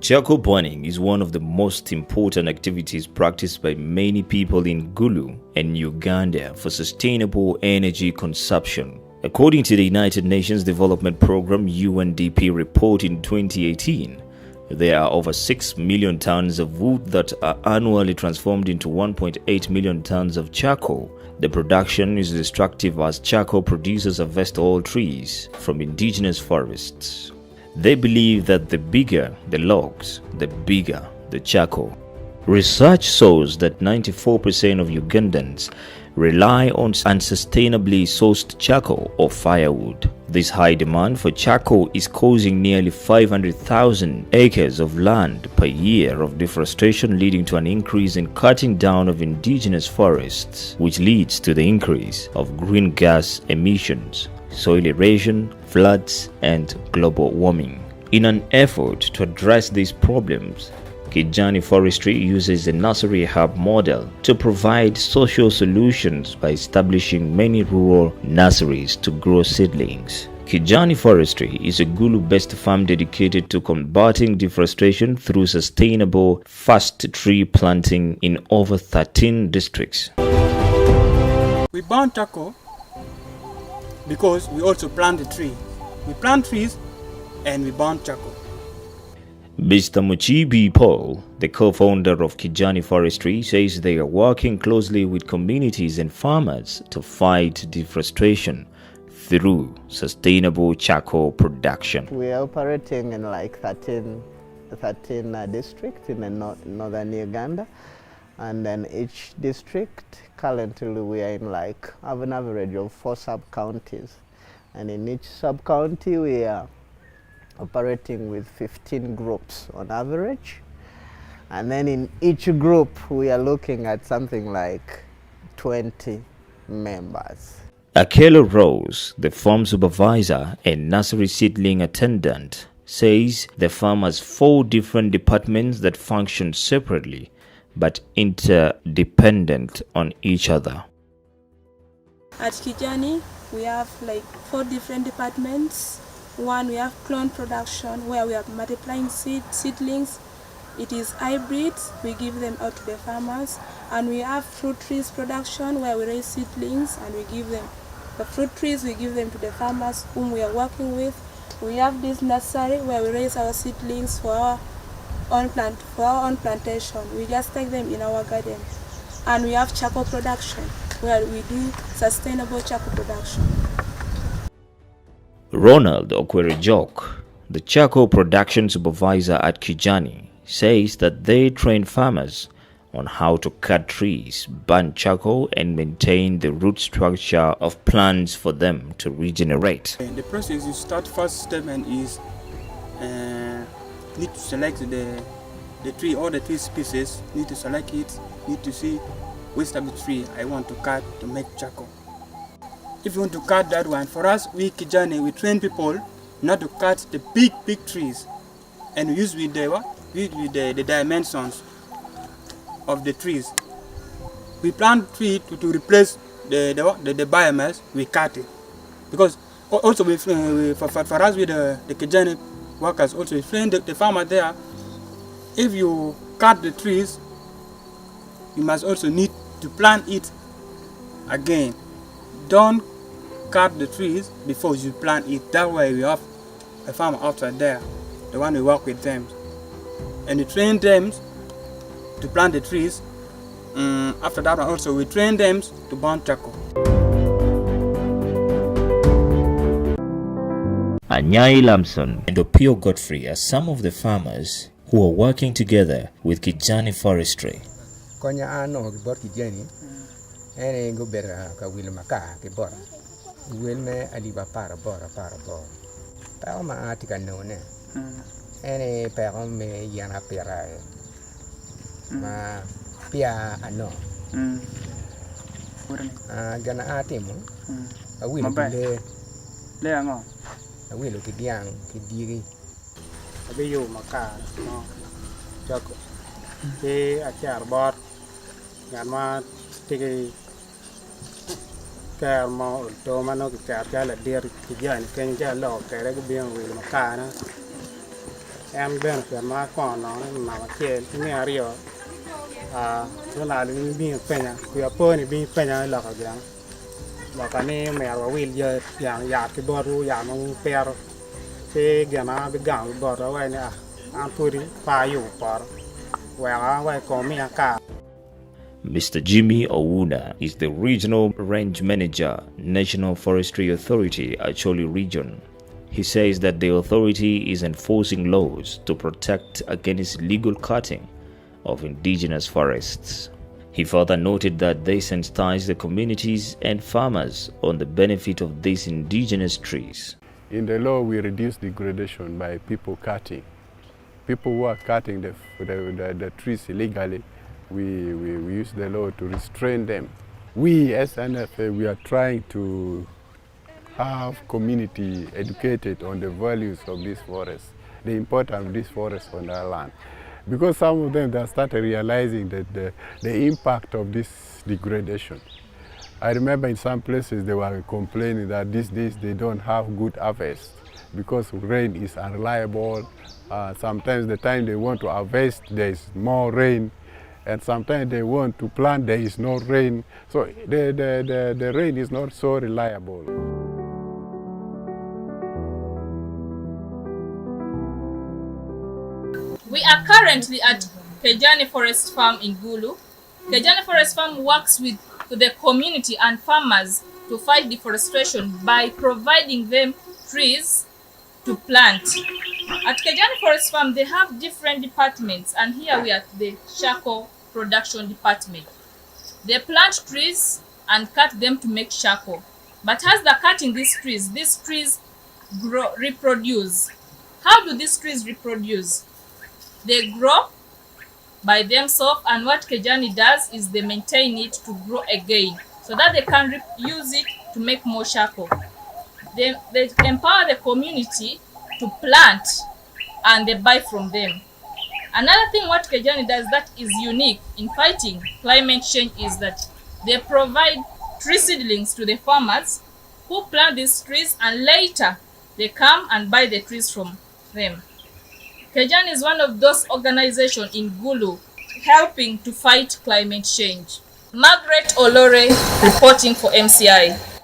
Charcoal burning is one of the most important activities practiced by many people in Gulu and Uganda for sustainable energy consumption. According to the United Nations Development Programme UNDP report in 2018, there are over 6 million tons of wood that are annually transformed into 1.8 million tons of charcoal. The production is destructive as charcoal producers harvest all trees from indigenous forests. They believe that the bigger the logs, the bigger the charcoal. Research shows that 94% of Ugandans rely on unsustainably sourced charcoal or firewood. This high demand for charcoal is causing nearly 500,000 acres of land per year of deforestation, leading to an increase in cutting down of indigenous forests, which leads to the increase of green gas emissions, soil erosion, floods, and global warming. In an effort to address these problems, Kijani Forestry uses a nursery hub model to provide social solutions by establishing many rural nurseries to grow seedlings. Kijani Forestry is a Gulu-based farm dedicated to combating deforestation through sustainable fast tree planting in over 13 districts. We burn charcoal because we also plant the tree. We plant trees and we burn charcoal. Mr. Mukibi Paul, the co-founder of Kijani Forestry, says they are working closely with communities and farmers to fight deforestation through sustainable charcoal production. We are operating in like 13 districts in the northern Uganda, and then each district currently we are in like have an average of 4 sub-counties, and in each sub-county we are operating with 15 groups on average, and then in each group we are looking at something like 20 members. Acholi Rose, the farm supervisor and nursery seedling attendant, says the farm has 4 different departments that function separately but interdependent on each other. At Kijani, we have like 4 different departments. One, we have clone production, where we are multiplying seedlings. It is hybrids, we give them out to the farmers. And we have fruit trees production, where we raise seedlings and we give them. The fruit trees, we give them to the farmers whom we are working with. We have this nursery, where we raise our seedlings for our own plantation. We just take them in our garden. And we have charcoal production, where we do sustainable charcoal production. Ronald Okwerjok, the charcoal production supervisor at Kijani, says that they train farmers on how to cut trees, burn charcoal, and maintain the root structure of plants for them to regenerate. The process is start first step and is need to select the tree, all the tree species, need to select it, need to see which type of tree I want to cut to make charcoal. If you want to cut that one, for us, we Kijani, we train people not to cut the big trees, and we use with the dimensions of the trees. We plant tree to replace the biomass. We cut it because also for us with the Kijani workers, also we train the farmer there. If you cut the trees, you must also need to plant it again. Don't cut the trees before you plant it. That way we have a farmer outside there, the one we work with them, and we train them to plant the trees. After that also we train them to burn charcoal. Anyai Lamson and Opio Godfrey are some of the farmers who are working together with Kijani Forestry. Konya ano gibor Kijani, ene go bera ka wil maka gibor. Wil me aliba para bora. Pa ma atika no ne. Ene pa me yana pera. Ma pia ano. Gana atimo. A wil le ango. A wil ki diang ki diri. Abiyo maka no. Jako. Ke achar bor. Gama tigi kaya mo to mano kaya la dir Kijani kaya lo kaya ko biang wil makana em benefit ma ko no ma ke ni ario tuna ni bi penya ku ya po ni bi penya la ka gan la ka ni me wa wil ye ya ki boru ya no pero te gana bi gang boru wa ni an puri pa yu par wa ko mi ka. Mr. Jimmy Owuna is the Regional Range Manager, National Forestry Authority, Acholi Region. He says that the authority is enforcing laws to protect against illegal cutting of indigenous forests. He further noted that they sensitize the communities and farmers on the benefit of these indigenous trees. In the law, we reduce degradation by people cutting. People who are cutting the trees illegally, we use the law to restrain them. We as NFA, we are trying to have community educated on the values of this forest, the importance of this forest on our land. Because some of them, they started realizing that the impact of this degradation. I remember in some places they were complaining that these days they don't have good harvest because rain is unreliable. Sometimes the time they want to harvest, there is more rain. And sometimes they want to plant, there is no rain. So the rain is not so reliable. We are currently at Kijani Forest Farm in Gulu. Kijani Forest Farm works with the community and farmers to fight deforestation by providing them trees to plant. At Kijani Forest Farm, they have different departments, and here we are at the charcoal production department. They plant trees and cut them to make charcoal. But as they're cutting these trees reproduce. How do these trees reproduce? They grow by themselves, and what Kijani does is they maintain it to grow again so that they can use it to make more charcoal. They empower the community to plant and they buy from them. Another thing what Kijani does that is unique in fighting climate change is that they provide tree seedlings to the farmers who plant these trees, and later they come and buy the trees from them. Kijani is one of those organizations in Gulu helping to fight climate change. Margaret Olore reporting for MCI.